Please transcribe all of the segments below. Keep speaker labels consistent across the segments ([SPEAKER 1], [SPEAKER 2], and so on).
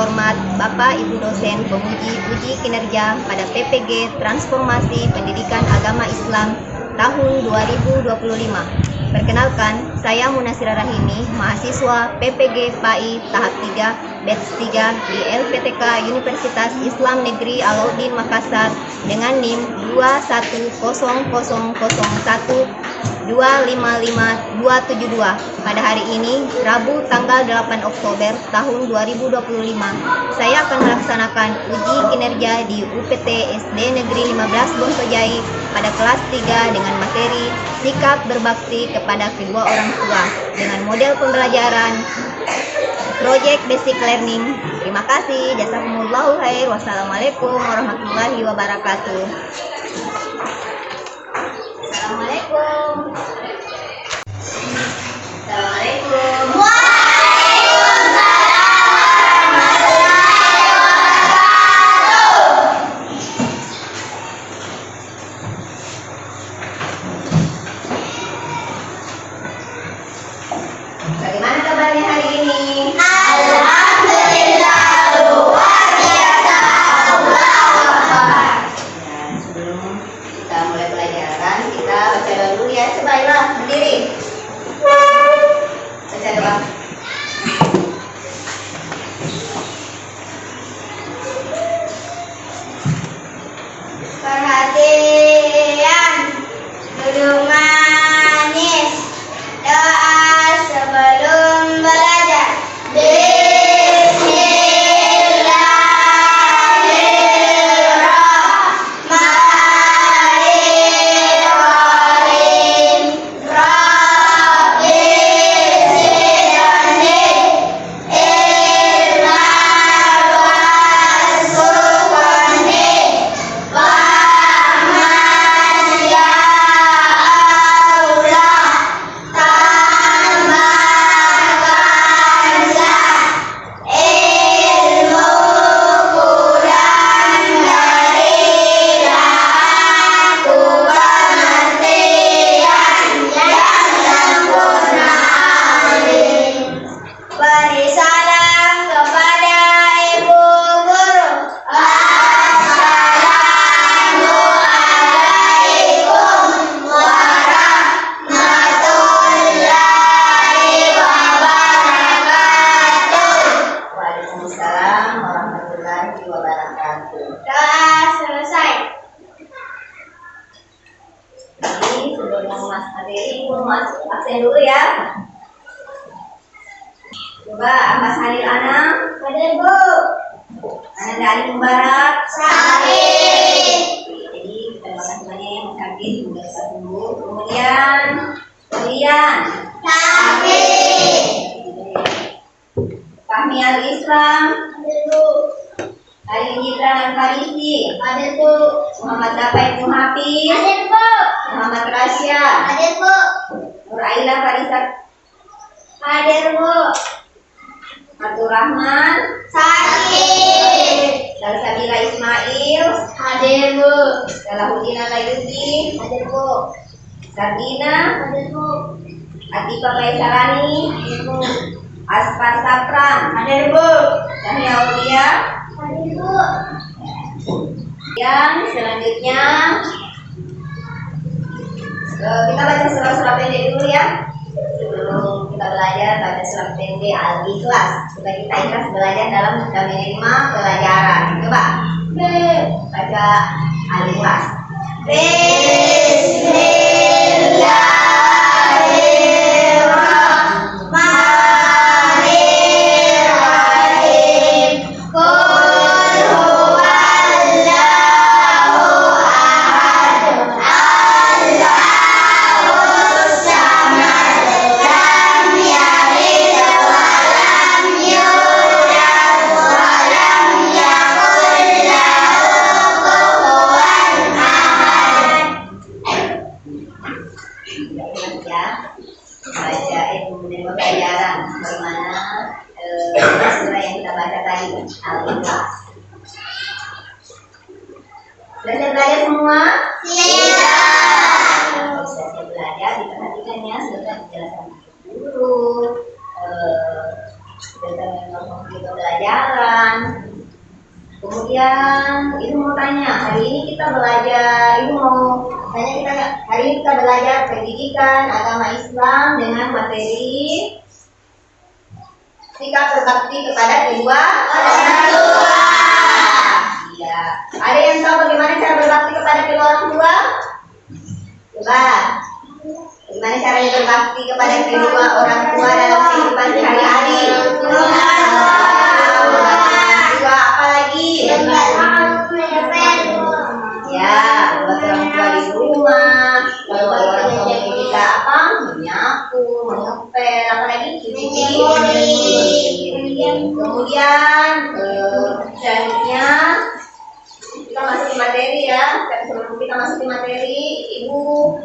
[SPEAKER 1] terhormat Bapak Ibu dosen penguji uji kinerja pada PPG Transformasi Pendidikan Agama Islam tahun 2025. Perkenalkan, saya Munasira Rahimi, mahasiswa PPG PAI tahap 3 batch 3 di LPTK Universitas Islam Negeri Alauddin Makassar dengan NIM 21001255272 pada hari ini, Rabu tanggal 8 Oktober tahun 2025. Saya akan melaksanakan uji kinerja di UPT SD Negeri 15 Bonsojai pada kelas 3 dengan materi sikap berbakti kepada kedua orang tua dengan model pembelajaran Project Basic Learning. Terima kasih. Jazakumullahu khair. Wassalamualaikum warahmatullahi wabarakatuh. Assalamualaikum. Assalamualaikum. Bagaimana kabarnya hari ini?
[SPEAKER 2] Alhamdulillah luar biasa. Allahu Akbar.
[SPEAKER 1] Sebelum kita mulai pelajaran, kita baca doa dulu ya. Cobalah berdiri. Baca doa.
[SPEAKER 2] Perhatian, duduk manis. Doa sebelum belajar. Bismillahirrahmanirrahim. Rabbi zidni ilman warzuqni fahman ya Allah. Tambahkanlah ilmu Quran berilah aku pengertian yang sempurna. Amin. Beri salam kepada ibu guru. Assalamualaikum warahmatullahi wabarakatuh.
[SPEAKER 1] Waalaikumsalam warahmatullahi wabarakatuh.
[SPEAKER 2] Doa selesai.
[SPEAKER 1] Jadi sebelum Mas materi, Ibu masuk absen dulu ya. Coba Mas Halil Anam.
[SPEAKER 2] Hadir Bu.
[SPEAKER 1] Ananda Ali Mubarak.
[SPEAKER 2] Sakit.
[SPEAKER 1] Jadi terima kasih banyak yang sakit sudah bisa sembuh. Kemudian kalian
[SPEAKER 2] Sakit.
[SPEAKER 1] Fahmi Al Islam,
[SPEAKER 2] Hadir Bu.
[SPEAKER 1] Ali Gibran Al Farisi,
[SPEAKER 2] Hadir Bu.
[SPEAKER 1] Muhammad Dapai Muhafiz,
[SPEAKER 2] Hadir Bu.
[SPEAKER 1] Muhammad Rasya,
[SPEAKER 2] Hadir Bu.
[SPEAKER 1] Nur Aila Farisat,
[SPEAKER 2] Hadir Bu.
[SPEAKER 1] Abdul Rahman,
[SPEAKER 2] Sakit.
[SPEAKER 1] Salsabila Ismail,
[SPEAKER 2] Hadir Bu.
[SPEAKER 1] Salahuddin Al-Ayyubi,
[SPEAKER 2] Hadir Bu.
[SPEAKER 1] Sardina,
[SPEAKER 2] Hadir Bu.
[SPEAKER 1] Atifa Kaisarani,
[SPEAKER 2] Hadir Bu.
[SPEAKER 1] Aspar Sapran,
[SPEAKER 2] Hadir Bu.
[SPEAKER 1] Cahya Aulia.
[SPEAKER 2] Hadir Bu.
[SPEAKER 1] Yang selanjutnya kita baca surah-surah pendek dulu ya. Sebelum kita belajar baca surah pendek Al-Ikhlas supaya kita ikhlas belajar dalam menerima pelajaran. Coba baca Al-Ikhlas.
[SPEAKER 2] Bismillahirrahmanirrahim. Qul huwallahu ahad. Allahus samad. Lam yalid wa lam yulad wa lam yakul lahu kufuwan ahad.
[SPEAKER 1] Kemudian Ibu mau tanya, hari ini kita belajar, Ibu mau tanya kita hari ini kita belajar pendidikan agama Islam dengan materi sikap berbakti kepada kedua orang tua. Iya. Ada yang tahu bagaimana cara berbakti kepada kedua orang tua? Coba. Bagaimana caranya berbakti kepada kedua orang tua dalam kehidupan sehari-hari? Dua apa lagi? Ya, buat orang tua di rumah. Kalau orang tua kita apa? Menyapu, mengepel, apa lagi? Cuci piring. Kemudian selanjutnya kita masuk ke materi ya. Sebelum kita masuk ke materi, Ibu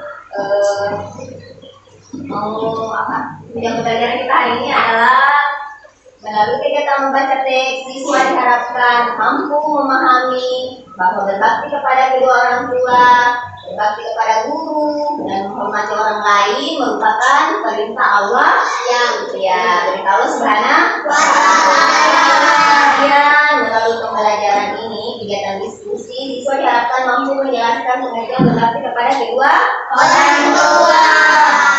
[SPEAKER 1] mau apa? Yang pembelajaran kita hari ini adalah melalui kegiatan membaca teks, siswa diharapkan mampu memahami bahwa berbakti kepada kedua orang tua, berbakti kepada guru, dan menghormati orang lain merupakan perintah Allah yang perintah Allah Subhanahu wa Ta'ala. Kemudian melalui pembelajaran ini, kegiatan diskusi, siswa diharapkan mampu menjelaskan pengertian berbakti kepada kedua orang tua.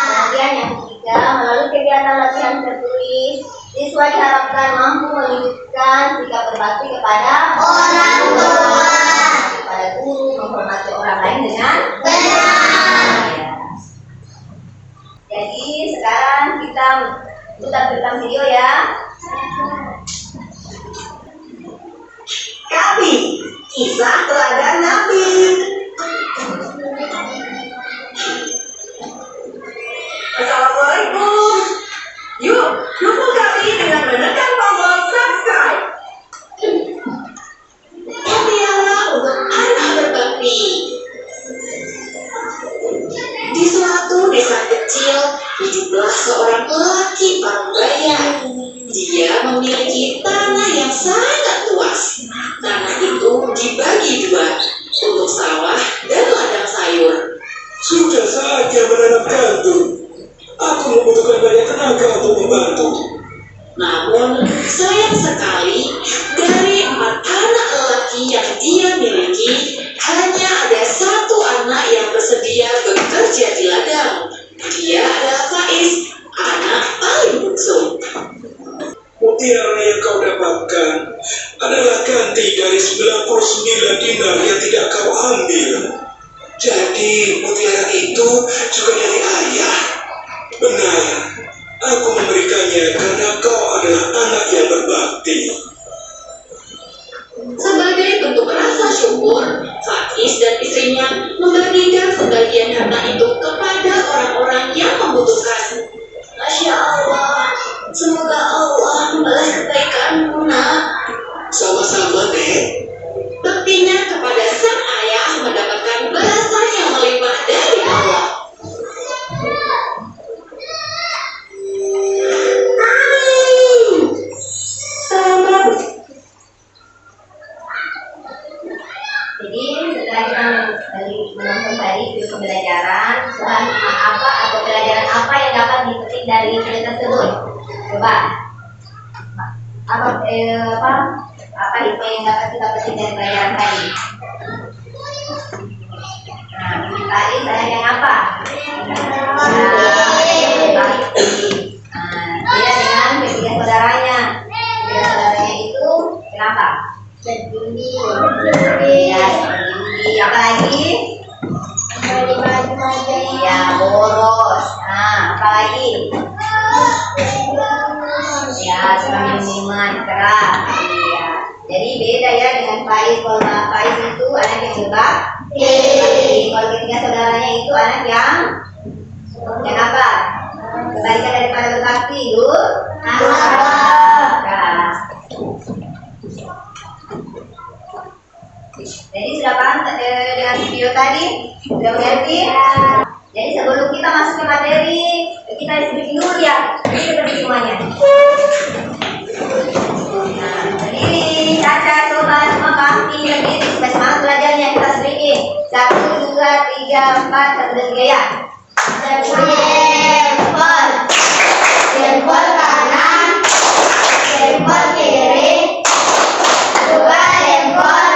[SPEAKER 1] Kemudian yang ketiga, melalui kegiatan latihan tertulis, siswa diharapkan mampu menunjukkan sikap berbakti kepada orang tua, kepada guru, menghormati orang lain dengan benar. Jadi sekarang kita putar video ya.
[SPEAKER 3] Kami, kisah teladan Nabi. Assalamualaikum. Yuk, dukung kami dengan menekan tombol subscribe. Mutiara untuk anak berbakti. Di suatu desa kecil, hiduplah seorang lelaki parubaya. Dia memiliki tanah yang sangat luas. Tanah itu dibagi dua, untuk sawah dan ladang sayur.
[SPEAKER 4] Sudah saatnya menanam gandum. Aku membutuhkan banyak tenaga untuk membantu.
[SPEAKER 3] Namun, sayang sekali, dari 4 anak lelaki yang dia miliki, hanya ada 1 anak yang bersedia bekerja di ladang. Dia adalah Faiz, anak paling bungsu.
[SPEAKER 4] Mutiara yang kau dapatkan adalah ganti dari 99 dinar yang tidak kau ambil. Jadi mutiara itu juga dari ayah. Benar, aku memberikannya karena kau adalah anak yang berbakti.
[SPEAKER 3] Sebagai bentuk rasa syukur, Faiz dan istrinya membagikan sebagian harta itu kepada orang-orang yang membutuhkan. Masya Allah, semoga Allah membalas kebaikanmu, nak.
[SPEAKER 4] Sama-sama, Nek.
[SPEAKER 3] Bektinya kepada sang ayah mendapatkan balasan yang melimpah dari Allah.
[SPEAKER 1] Jadi setelah kita menonton tadi video pembelajaran, soal apa atau pelajaran apa yang dapat dipetik dari video tersebut? Coba apa itu yang dapat kita petik dari pelajaran tadi? Nah, tadi saya yang apa? Berbakti. Beda dengan ketiga saudaranya. Ketiga saudaranya itu kenapa? Berjudi. Ya, berjudi. Apa lagi? Ya, boros. Nah, apa lagi? Ya, suka minuman keras. Iya. Jadi beda ya dengan Faiz. Kalau Faiz itu anak yang berbakti. Kalau ketiga saudaranya itu anak yang apa? Kebalikan daripada berbakti itu keras. Jadi sudah paham dengan video tadi? Sudah mengerti? Jadi sebelum kita masuk ke materi, kita bikin dulu ya. Ini seperti semuanya. Nah, berdiri, Caca, coba semua kaki berdiri supaya semangat belajarnya. Kita sedikit. 1, 2, 3, 4, 1, 2, 3 ya. Jempol kanan, jempol kiri, 2 jempol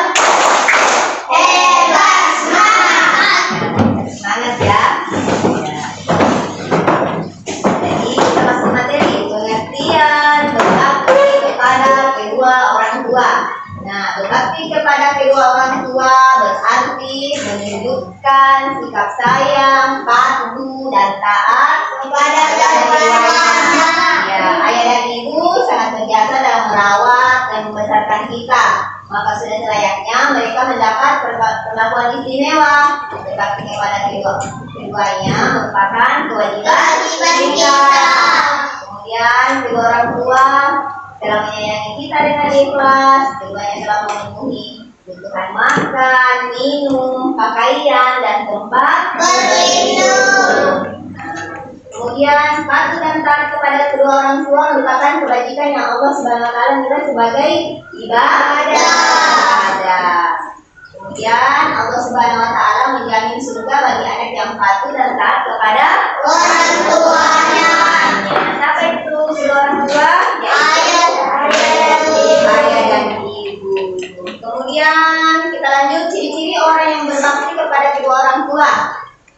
[SPEAKER 1] sikap sayang, patuh, dan taat
[SPEAKER 2] kepada keduanya.
[SPEAKER 1] Ya, ayah dan ibu sangat berjasa dalam merawat dan membesarkan kita. Maka sudah selayaknya mereka mendapat perlakuan istimewa. Berbakti kepada keduanya merupakan kewajiban kita. Kemudian kedua orang tua telah menyayangi kita dengan ikhlas. Keduanya telah memenuhi kebutuhan makan, minum, pakaian, dan tempat
[SPEAKER 2] berlindung.
[SPEAKER 1] Kemudian patuh dan taat kepada kedua orang tua merupakan kebajikan yang Allah Subhanahu wa taala nilai sebagai ibadah. Kemudian Allah Subhanahu wa taala menjamin surga bagi anak yang patuh dan taat kepada
[SPEAKER 2] Orang tuanya.
[SPEAKER 1] Siapa itu kedua orang tua?
[SPEAKER 2] Ayah
[SPEAKER 1] Dan ibu. Kemudian kita lanjut ciri-ciri orang yang berbakti kepada kedua orang tua.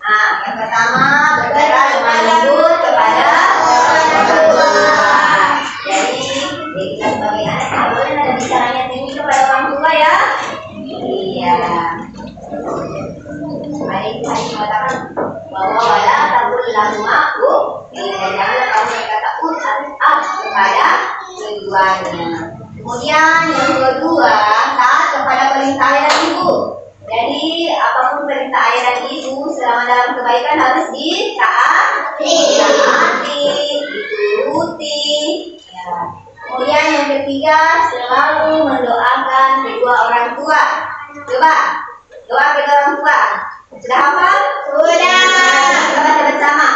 [SPEAKER 1] Nah, yang pertama bergerak dengan lembut kepada orang tua. Jadi kita sebagai anak tidak boleh ada bicaranya tinggi kepada orang tua ya. Iya. Hari mengatakan bahwa wala tabul lahumaku, janganlah kamu berkata kepada keduanya. Kemudian yang kedua, taat kepada perintah ayah dan ibu. Jadi apapun perintah ayah dan ibu selama dalam kebaikan harus ditaati, dituruti. Ya. Kemudian yang ketiga, selalu mendoakan kedua orang tua. Coba doa kedua orang tua. Sudah hafal?
[SPEAKER 2] Sudah.
[SPEAKER 1] Kita baca bersama.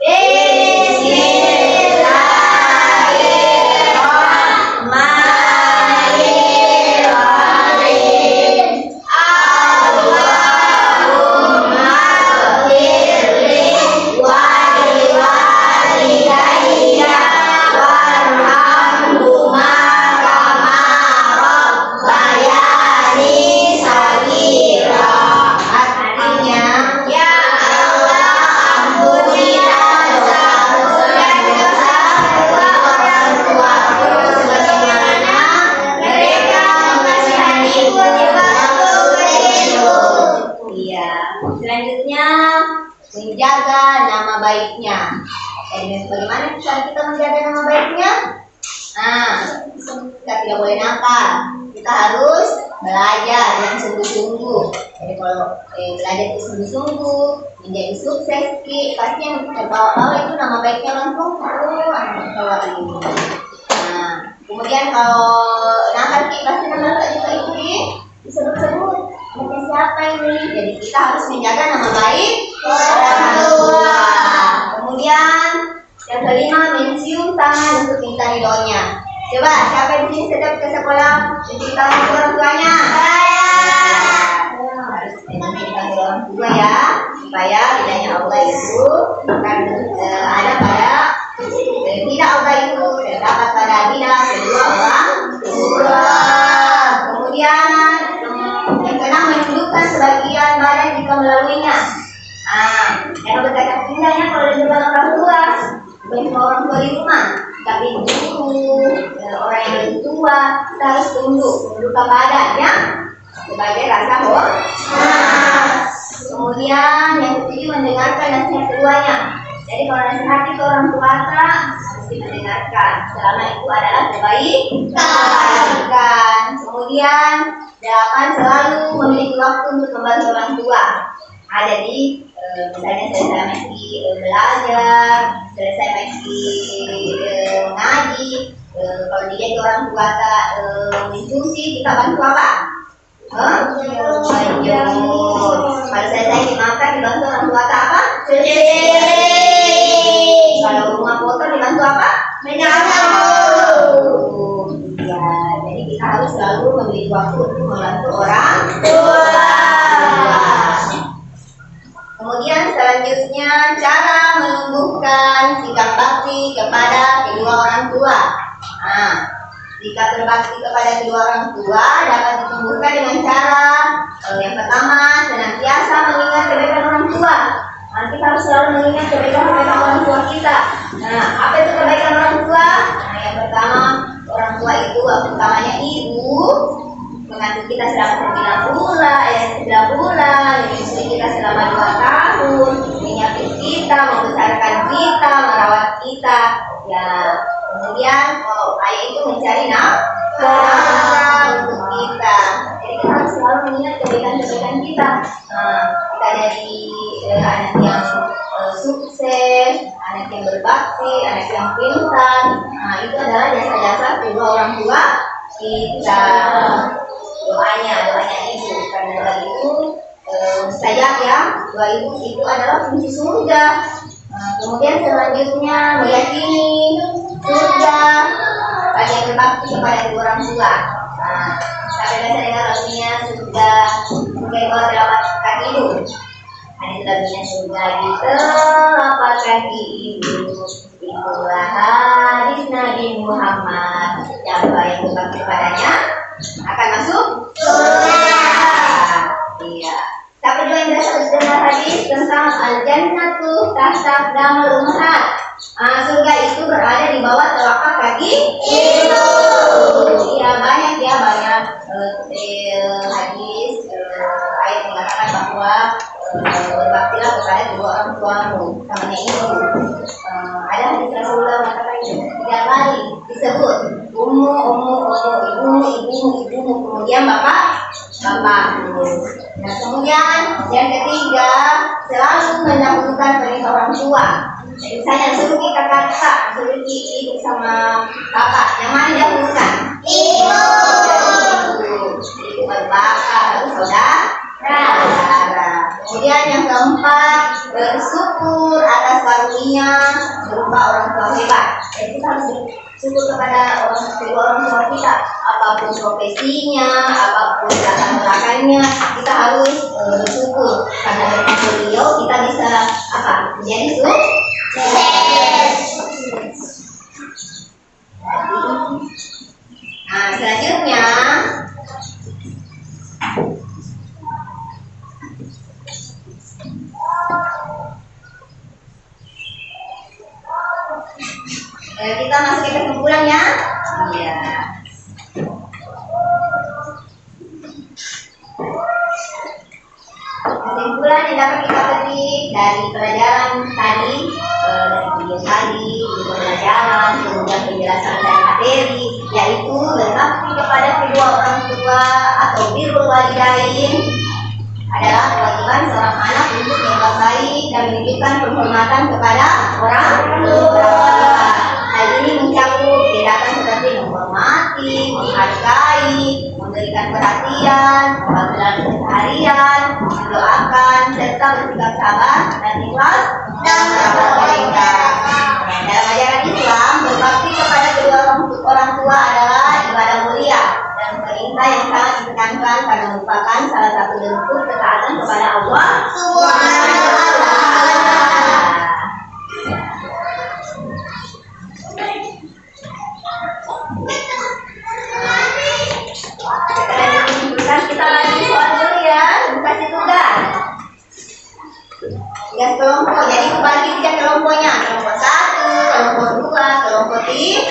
[SPEAKER 2] Bismillahirrahmanirrahim. Allahumma ighfirli wa liwalidayya warhamhuma kama rabbayani shaghira.
[SPEAKER 1] Artinya,
[SPEAKER 2] Ya Allah, ampunilah dosa dan dosa kedua orang tuaku sebagaimana mereka mengasihaniku di waktu kecilku.
[SPEAKER 1] iya. Selanjutnya, menjaga nama baiknya. Jadi bagaimana cara kita menjaga nama baiknya? Nah, kita tidak boleh nakal. Kita harus belajar yang sungguh-sungguh. Jadi kalau belajar itu sungguh-sungguh, menjadi sukses, pasti yang terbawa-bawa itu nama baiknya langsung anak bawa ini. Nah, kemudian kalau nakal pasti nama juga itu disebut-sebut. Namanya siapa ini? Jadi kita harus menjaga nama baik
[SPEAKER 2] Orang tua.
[SPEAKER 1] Kemudian yang kelima, mencium tangan untuk minta ridhonya. Coba siapa di sini setiap ke sekolah mencium tangan ke orang tuanya? Harus mencium tangan ke orang tua ya, supaya ridhanya Allah itu bukan ada pada tidak Allah itu terdapat pada ridha kedua orang tua. Kemudian yang keenam, menundukkan sebagian badan jika melaluinya. Jangan berkata indahnya kalau di depan orang tua, bukan cuma orang tua di rumah, tapi guru, orang yang lebih tua, kita harus tundukkan badannya sebagai rasa hormat. Kemudian yang ketujuh, mendengarkan nasihat keduanya. Jadi kalau nasihat itu orang tua harus kita dengarkan, selama itu adalah kebaikan. Kemudian 8, selalu memiliki waktu untuk membantu orang tua. Ada di misalnya selesai masih belajar, selesai masih mengaji. Kalau dia di orang tua tak mencuci, kita bantu apa? Menjemur. Kalau selesai dimakan, dibantu orang tua tak apa?
[SPEAKER 2] Cuci.
[SPEAKER 1] Kalau rumah kotor dibantu apa?
[SPEAKER 2] Menyapu.
[SPEAKER 1] Ya, jadi kita harus selalu memiliki waktu untuk membantu orang
[SPEAKER 2] Tua.
[SPEAKER 1] Kemudian selanjutnya, cara menumbuhkan sikap bakti kepada kedua orang tua. Nah, sikap berbakti kepada kedua orang tua dapat ditumbuhkan dengan cara yang pertama, senantiasa mengingat kebaikan orang tua. Nah, kita harus selalu mengingat kebaikan orang tua kita. Nah, apa itu kebaikan orang tua? Nah, yang pertama, orang tua itu utamanya ibu, mengandung kita selama 9 bulan, menyusui kita selama 2 tahun, menyapit kita, membesarkan kita, merawat kita. Ya, kemudian ayah itu mencari nafkah untuk kita. Jadi kita harus selalu mengingat kebaikan-kebaikan kita. Kita dari anak yang sukses, anak yang berbakti, anak yang pintar. Itu adalah jasa-jasa kedua orang tua kita. Doanya ibu, karena doa itu mustajab ya. Doa itu adalah kunci surga. Kemudian selanjutnya meyakini surga bagi yang berbakti kepada kedua orang tua. Sampai bisa dengar lagunya surga di bawah telapak kaki ibu. Ada lagunya surga di telapak kaki ibu. Itulah hadis Nabi Muhammad. Siapa yang berbakti kepadanya akan masuk surga. Iya. Tapi juga yang dengar hadis tentang al-jannatu tahta aqdamil ummahat. Surga itu berada di bawah telapak kaki ibu. Iya, banyak hadis ayat mengatakan bahwa berbaktilah kepada kedua orang tuamu, namanya ibu. Ada hadis Rasulullah mengatakan 3 kali disebut ummu, ibumu, kemudian bapakmu. Nah, kemudian yang ketiga, selalu mendahulukan perintah orang tua. Jadi misalnya suruh kita kakak, suruh ibu sama bapak, yang mana dahulukan? Ibu. Bapak, lalu saudara. Kemudian yang keempat, bersyukur atas karunia berupa orang tua hebat. Jadi kita harus bersyukur kepada kedua orang tua kita, apapun profesinya, apapun latar belakangnya, kita harus bersyukur karena dari beliau kita bisa menjadi sukses. Nah, selanjutnya kita masuk ke kesimpulan ya. Iya. Kesimpulan yang dapat kita petik dari pelajaran tadi, dari video tadi, pelajaran, kemudian penjelasan dari materi, yaitu berbakti kepada kedua orang tua atau birrul walidain adalah kewajiban seorang anak untuk berbuat baik dan menunjukkan penghormatan kepada orang tua. Hal ini mencakup tindakan seperti menghormati, menghargai, memberikan perhatian, pemanggilan keseharian, mendoakan, serta bersikap sabar dan ikhlas dalam mereka. Dalam ajaran Islam, berbakti kepada kedua orang tua adalah ibadah mulia dan perintah yang sangat ditekankan karena merupakan salah satu bentuk ketaatan kepada Allah Subhanahu wa Ta'ala. Kita lagi soal dulu ya, kasih tugas kelompok. Jadi bagi 3 kelompoknya, kelompok 1, kelompok 2, kelompok 3.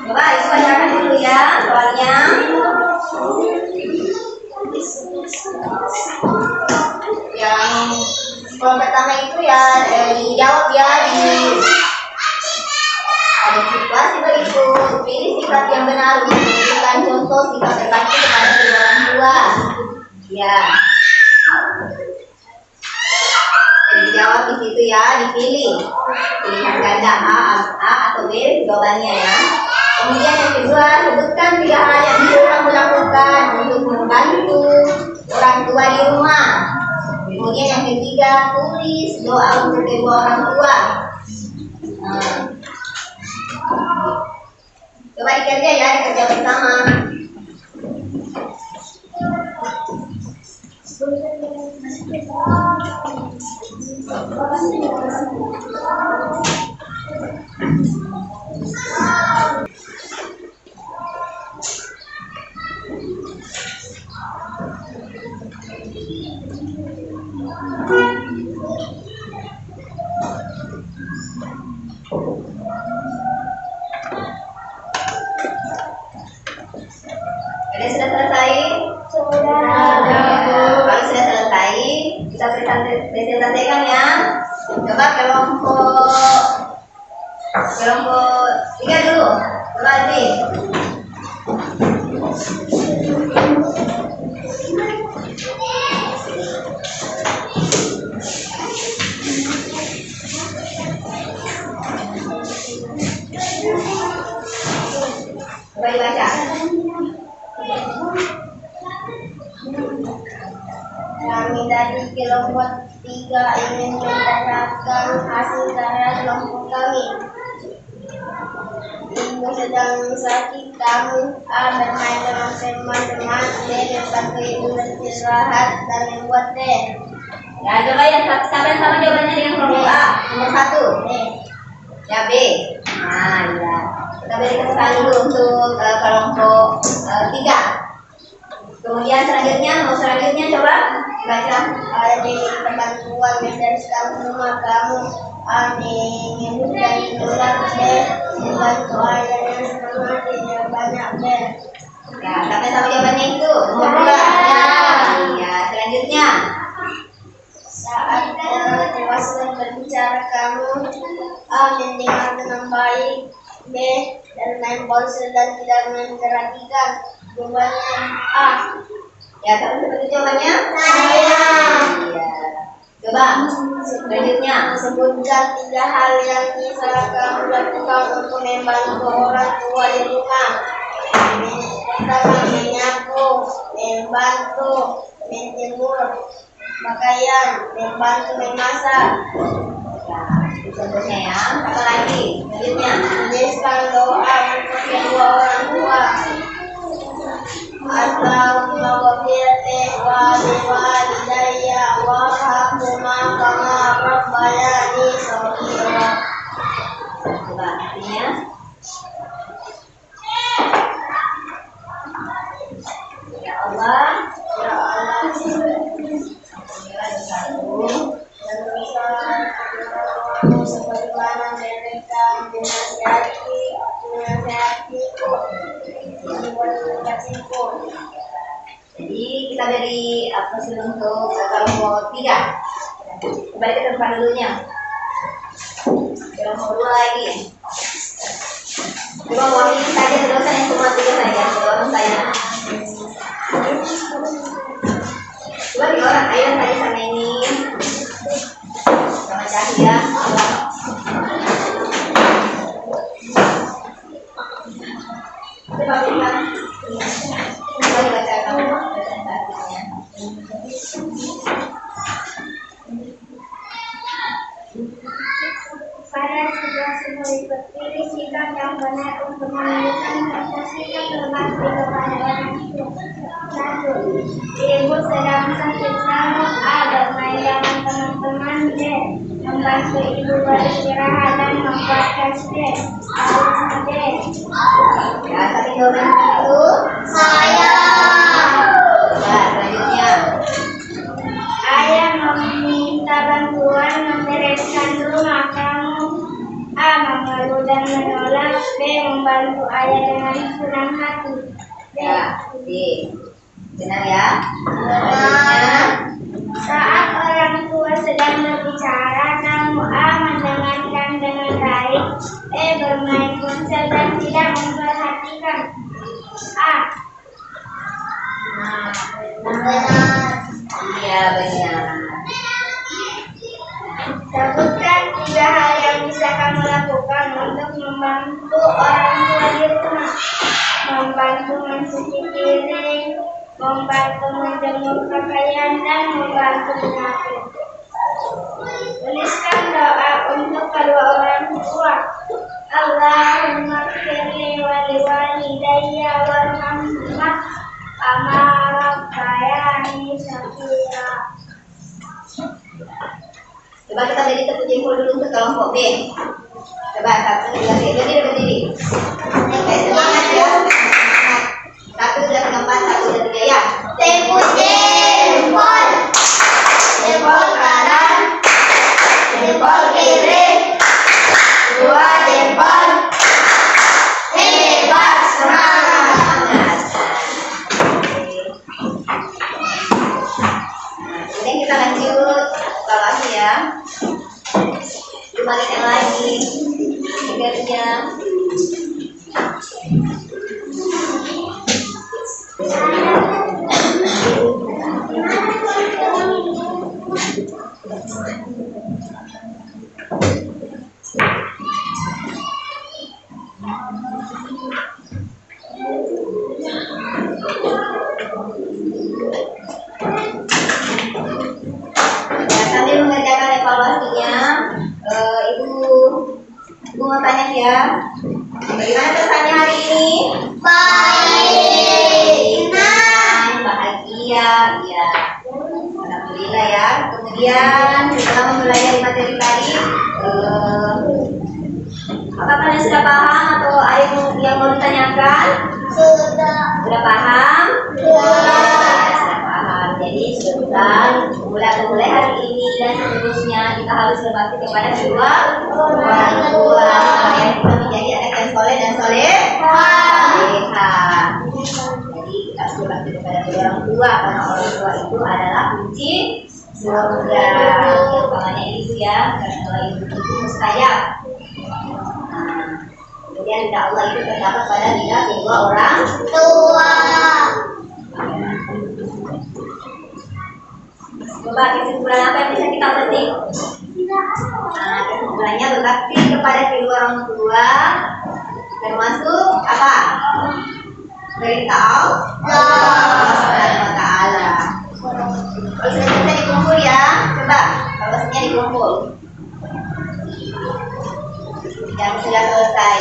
[SPEAKER 1] Coba ibu bacakan dulu ya soalnya. Yang kelompok pertama itu ya dijawab ya di ada situasi berikut. Pilih sifat yang benar untuk memberikan contoh sifat berbakti kepada kedua orang tua. Ya. Jadi dijawab di situ ya, dipilih. Pilihan ganda A atau B jawabannya ya. Kemudian yang kedua, sebutkan 3 hal yang bisa kamu lakukan untuk membantu orang tua di rumah. Kemudian yang ketiga, tulis doa untuk kedua orang tua. Coba dikerja ya, dikerja bersama. Kalau sudah selesai, kita presentasikan ya. Coba kelompok 3 dulu. Coba Adri. Coba dibaca.
[SPEAKER 2] Kami dari kelompok 3 ingin menanyakan hasil karya kelompok kami. Ibu sedang sakit, kamu A bermain dengan teman-teman, B membantu ibu beristirahat dan membuat teh.
[SPEAKER 1] Ya, coba yang siapa yang sama jawabannya dengan kelompok A? Nomor 1. Ya, B. Nah, ya. Kita beri tepuk tangan dulu untuk kelompok 3. Kemudian selanjutnya coba baca.
[SPEAKER 2] Ada di perbantuan membereskan rumah kamu. A ingin dan tulang B membantu ayah yang semangat tidak banyak B.
[SPEAKER 1] Ya, sampai sama jawabannya itu. Nomor 2. Ya, selanjutnya.
[SPEAKER 2] Saat orang dewasa berbicara kamu A mendengar dengan baik, B dan main ponsel dan tidak memperhatikan. Jawabannya A.
[SPEAKER 1] Ya, seperti jawabannya?
[SPEAKER 2] Saya.
[SPEAKER 1] Iya. Coba selanjutnya.
[SPEAKER 2] Sebutkan 3 hal yang bisa kamu lakukan untuk membantu orang tua di rumah. Pertama, menyapu, membantu menjemur pakaian, membantu memasak.
[SPEAKER 1] Ya, contohnya ya. Apa lagi? Selanjutnya.
[SPEAKER 2] Tuliskan doa untuk kedua orang tua. Allahumma wafirli walidayya warhamhuma kama rabbayani shaghira.
[SPEAKER 1] Coba artinya. Ya Allah.
[SPEAKER 2] Ya Allah,
[SPEAKER 1] Inilah dosaku.
[SPEAKER 2] dan dosa sebagaimana mereka menasihatiku, menasihatiku.
[SPEAKER 1] Jadi kita beri hasil untuk kelompok 3. Coba kita tempat dulunya. Kelompok 2 lagi. Coba mewakili saja dosa yang cuma 3 saja. Orang saya. Coba 3 orang. Ayo saya sama ini. Sama Cahya. Coba berikan. Coba dibacakan presentasinya.
[SPEAKER 2] Pada situasi berikut ini, sikap yang benar untuk menunjukkan rasa sikap berbakti kepada orang tua. 1. Ibu sedang sakit, kamu A bermain dengan teman-teman, B membantu ibu beristirahat dan membuat tes D. Alasan D.
[SPEAKER 1] Ya, tapi jawaban itu
[SPEAKER 2] Saya.
[SPEAKER 1] ya, selanjutnya.
[SPEAKER 2] Ayah meminta bantuan membereskan rumah kamu. A mengeluh dan menolak, B membantu ayah dengan senang hati. D.
[SPEAKER 1] Ya, D. Benar ya? Selanjutnya.
[SPEAKER 2] Saat orang tua sedang berbicara, kamu A mendengarkan dengan baik, B bermain ponsel dan tidak memperhatikan. A. Benar.
[SPEAKER 1] Iya, benar.
[SPEAKER 2] Sebutkan 3 hal yang bisa kamu lakukan untuk membantu orang tua di rumah. Membantu mencuci piring, membantu menjemur pakaian, dan membantu menyapu. Tuliskan doa untuk kedua orang tua. Allahumma firli walidayya warhamhuma kama rabbayani shaghira.
[SPEAKER 1] Coba kita beri tepuk jempol dulu untuk kelompok B. Coba 1, 2, 3. Berdiri. Semangat ya. 1, 2, 3, 4. 1, 2, 3 ya.
[SPEAKER 2] Tepuk jempol. Jempol kanan, jempol kiri, 2 jempol. Hebat, semangat.
[SPEAKER 1] Oke. ya. Dibalikkan lagi garisnya. Sambil mengerjakan evaluasinya, Ibu mau tanya ya, bagaimana pesannya hari ini?
[SPEAKER 2] Baik.
[SPEAKER 1] Bahagia, ya. Alhamdulillah ya. Kemudian setelah mempelajari materi tadi, apakah kalian sudah paham atau ada yang mau ditanyakan? Sudah paham? Sudah paham. Jadi mulai hari ini dan seterusnya kita harus berbakti kepada kedua orang tua. Supaya kita menjadi anak yang soleh dan soleha. Jadi kita harus berbakti kepada kedua orang tua karena orang tua itu adalah kunci surga. Makanya itu ya, karena kalau ibu itu mustajab. Kemudian ridha Allah itu terdapat pada ridha kedua orang tua. Coba kesimpulan apa yang bisa kita petik? Kesimpulannya berbakti kepada kedua orang tua termasuk apa? Perintah Allah Subhanahu wa Ta'ala. Kalau sudah bisa dikumpul ya, coba evaluasinya dikumpul. Yang sudah selesai.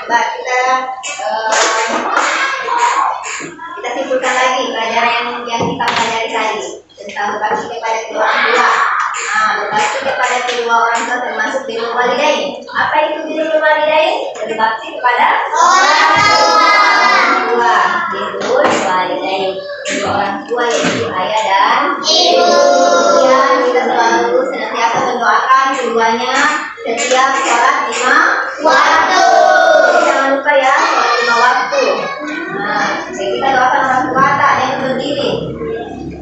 [SPEAKER 1] Coba kita simpulkan lagi pelajaran yang kita pelajari tadi tentang berbakti kepada kedua orang tua. Berbakti kepada kedua orang tua termasuk birrul walidain. Apa itu birrul walidain? Berbakti kepada orang tua. Birrul walidain. Kedua orang tua yaitu ayah dan ibu. Kemudian kita selalu senantiasa mendoakan keduanya setiap sholat 5 waktu. Jangan lupa ya, sholat 5 waktu. Jadi kita doakan orang tua tak yang berdiri.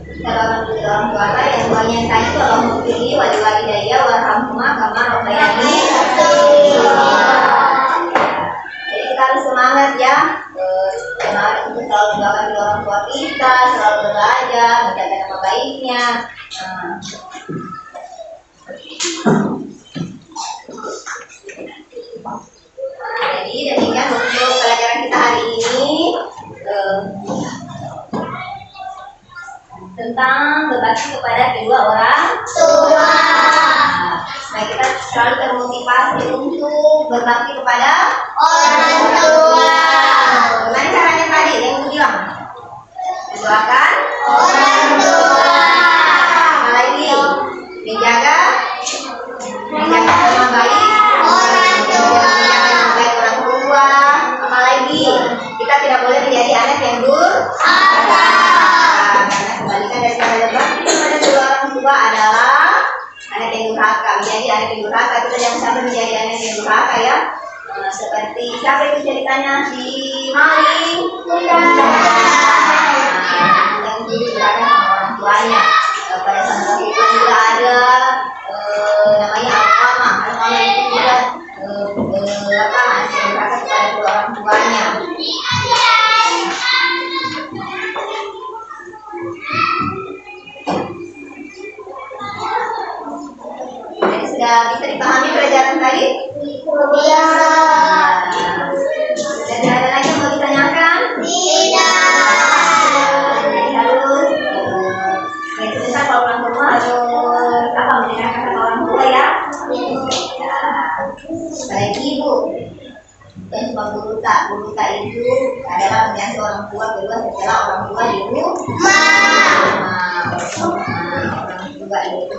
[SPEAKER 1] Kita doakan orang tua tak yang duanya yang tadi itu Allahumma firli wa liwalidayya warhamhuma kama rabbayani shaghira. Jadi kita harus semangat ya. Semangat untuk selalu mendoakan kedua orang tua kita, selalu belajar, menjaga nama baiknya. Jadi demikian untuk pelajaran kita hari ini tentang berbakti kepada kedua orang tua. Nah, kita selalu termotivasi untuk berbakti kepada orang tua. Gimana caranya tadi yang aku bilang? Mendoakan orang tua. Apa lagi? Menjaga nama baik orang tua. Apalagi kita tidak boleh menjadi anak yang durhaka. Karena kebalikan dari cara berbakti kepada kedua orang tua adalah anak yang durhaka. Menjadi anak yang durhaka, kita jangan sampai menjadi anak yang durhaka ya. Seperti siapa itu ceritanya si maling yang durhaka sama orang tuanya. Pada saat itu juga ada namanya Alqamah itu juga masih durhaka kepada kedua orang tuanya. Jadi sudah bisa dipahami pelajaran tadi? Iya. Dan ada lagi yang mau ditanyakan? Tidak. Jadi harus sebentar kalau pulang ke rumah harus apa? Guru tak itu adalah pengganti orang tua kedua setelah orang tua di rumah. Orang tua itu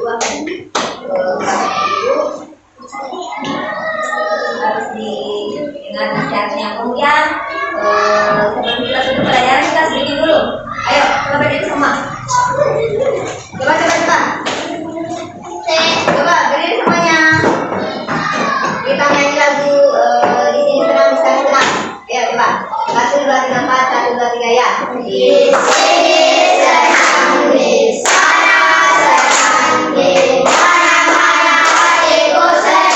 [SPEAKER 1] harus dengan nasihatnya. Kemudian sebelum kita tutup pelajaran kita sedikit dulu. Ayo, coba berdiri semua. Coba. Coba berdiri semuanya. Kita nyanyi lagu di sini senang bisa senang. Ayo coba. 1, 2, 3, 4. 1, 2, 3 ya. Di sini senang bisa senang di mana-mana hatiku senang.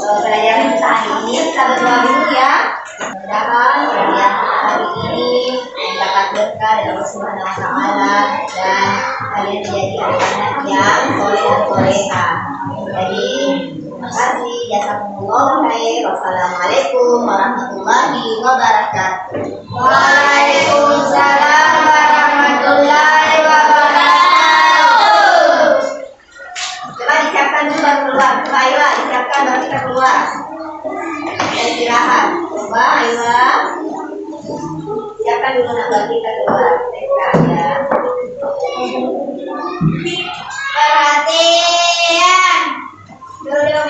[SPEAKER 1] Pelajaran kita hari ini kita berdoa dulu ya. Mudah-mudahan pelajaran hari ini mendapat berkah dari Allah Subhanahu wa Ta'ala dan kalian menjadi anak-anak yang soleh dan soleha. Jadi terima kasih, jazakumullah khair. Wassalamualaikum warahmatullahi wabarakatuh. Waalaikumsalam warahmatullahi wabarakatuh. Coba disiapkan dulu baru keluar. Coba ayolah disiapkan baru kita keluar. Dan istirahat. Coba ayolah. Siapkan dulu nak baru kita keluar. Kita istirahat ya. Perhatian. Duduk